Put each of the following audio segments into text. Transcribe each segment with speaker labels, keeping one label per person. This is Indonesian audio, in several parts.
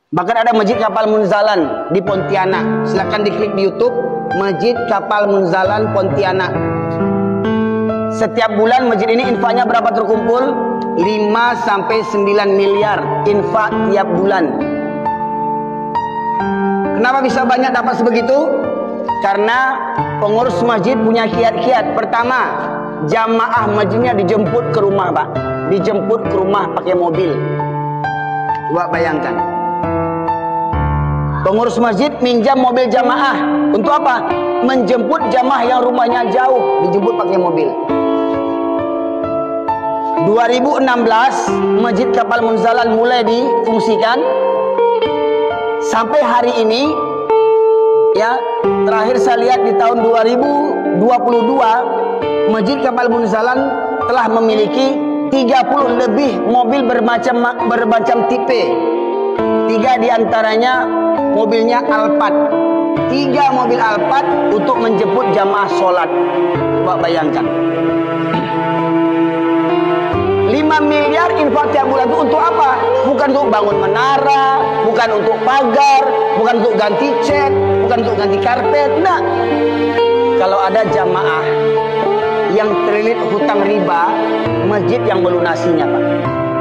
Speaker 1: Bahkan ada Masjid Kapal Munzalan di Pontianak. Silakan diklik di YouTube Masjid Kapal Munzalan Pontianak. Setiap bulan masjid ini infaknya berapa terkumpul? 5 sampai 9 miliar infak tiap bulan. Kenapa bisa banyak dapat sebegitu? Karena pengurus masjid punya kiat-kiat. Pertama, jamaah masjidnya dijemput ke rumah, Pak. Dijemput ke rumah pakai mobil. Coba bayangkan. Pengurus masjid minjam mobil jamaah. Untuk apa? Menjemput jamaah yang rumahnya jauh, dijemput pakai mobil. 2016 Masjid Kapal Munzalan mulai difungsikan. Sampai hari ini, ya, terakhir saya lihat di tahun 2022 Masjid Kapal Munzalan telah memiliki 30 lebih mobil bermacam tipe. 3 diantaranya mobilnya Alphard. 3 mobil Alphard untuk menjemput jamaah sholat. Coba bayangkan. 5 miliar infak tiap bulan itu untuk apa? Bukan untuk bangun menara, bukan untuk pagar, bukan untuk ganti cat, bukan untuk ganti karpet. Nah, kalau ada jamaah yang terlilit hutang riba, masjid yang melunasinya, Pak.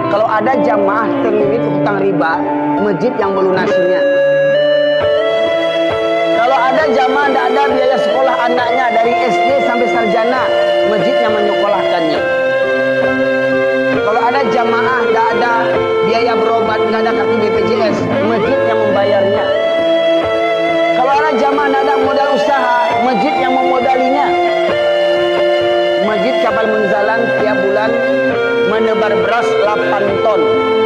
Speaker 1: Kalau ada jamaah terlilit hutang riba, masjid yang melunasinya. Kalau ada jamaah tidak ada biaya sekolah anaknya dari SD sampai sarjana, masjid yang menyekolahkannya. Kalau ada jamaah tidak ada biaya berobat, tidak ada kartu BPJS, masjid yang membayarnya. Kalau ada jamaah tidak ada modal usaha, masjid yang memodalinya. Masjid Kapal Munzalan tiap bulan menebar beras 8 ton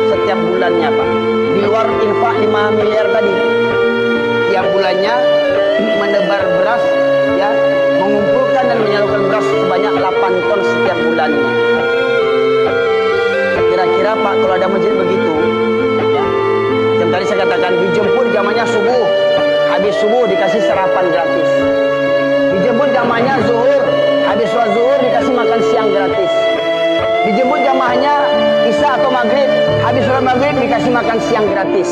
Speaker 1: setiap bulannya, Pak. Di luar infak 5 miliar tadi, tiap bulannya menebar beras, ya, mengumpulkan dan menyalurkan beras sebanyak 8 ton setiap bulannya. Kira-kira, Pak, kalau ada masjid begitu, ya, yang tadi saya katakan, dijemput jamanya subuh, habis subuh dikasih sarapan gratis. Dijemput jamanya zuhur, habis sholat zuhur dikasih makan siang gratis. Dijemput jamaahnya isya atau maghrib, habis sholat maghrib dikasih makan siang gratis.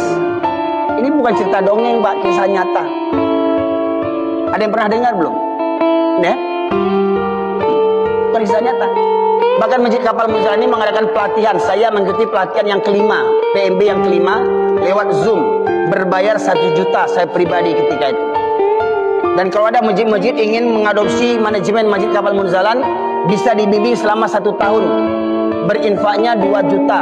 Speaker 1: Ini bukan cerita dongeng, Pak, kisah nyata. Ada yang pernah dengar belum? Ya? Bukan kisah nyata. Bahkan Masjid Kapal Munzalan ini mengadakan pelatihan. Saya mengikuti pelatihan yang kelima, PMB yang kelima, lewat Zoom. Berbayar 1 juta saya pribadi ketika itu. Dan kalau ada masjid-masjid ingin mengadopsi manajemen Masjid Kapal Munzalan, bisa dibimbing selama 1 tahun. Berinfaknya 2 juta.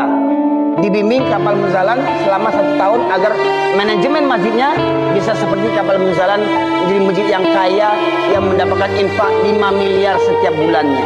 Speaker 1: Dibimbing Kapal Munzalan selama 1 tahun agar manajemen masjidnya bisa seperti Kapal Munzalan, menjadi masjid yang kaya, yang mendapatkan infak 5 miliar setiap bulannya.